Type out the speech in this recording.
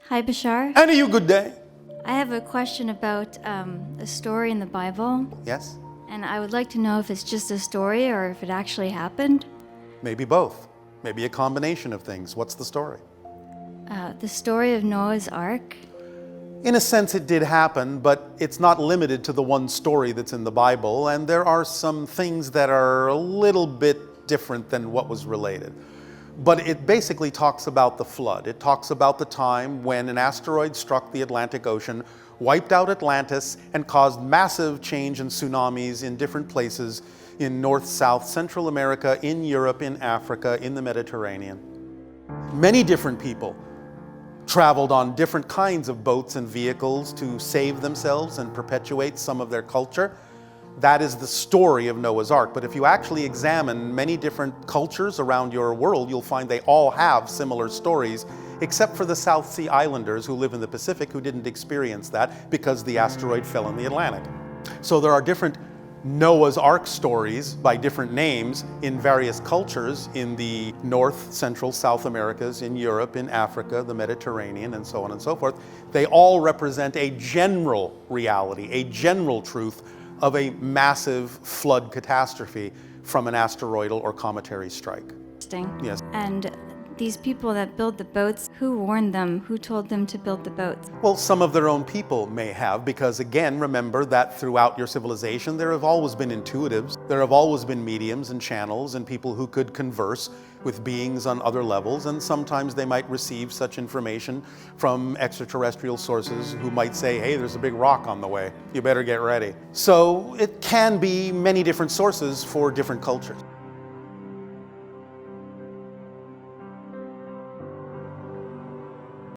Hi, Bashar. And a you good day. I have a question about a story in the Bible, Yes? and I would like to know if it's just a story or if it actually happened. Maybe both. Maybe a combination of things. What's the story? The story of Noah's Ark. In a sense, it did happen, but it's not limited to the one story that's in the Bible, and there are some things that are a little bit different than what was related. But it basically talks about the flood. It talks about the time when an asteroid struck the Atlantic Ocean, wiped out Atlantis, and caused massive change and tsunamis in different places in North, South, Central America, in Europe, in Africa, in the Mediterranean. Many different people traveled on different kinds of boats and vehicles to save themselves and perpetuate some of their culture. That is the story of Noah's Ark. But if you actually examine many different cultures around your world, you'll find they all have similar stories, except for the South Sea Islanders who live in the Pacific who didn't experience that because the asteroid fell in the Atlantic. So there are different Noah's Ark stories by different names in various cultures in the North, Central, South Americas, in Europe, in Africa, the Mediterranean, and so on and so forth. They all represent a general reality, a general truth of a massive flood catastrophe from an asteroidal or cometary strike. Interesting. Yes. And these people that build the boats, who warned them? Who told them to build the boats? Well, some of their own people may have, because again, remember that throughout your civilization, there have always been intuitives. There have always been mediums and channels and people who could converse with beings on other levels, and sometimes they might receive such information from extraterrestrial sources who might say, hey, there's a big rock on the way. You better get ready. So it can be many different sources for different cultures.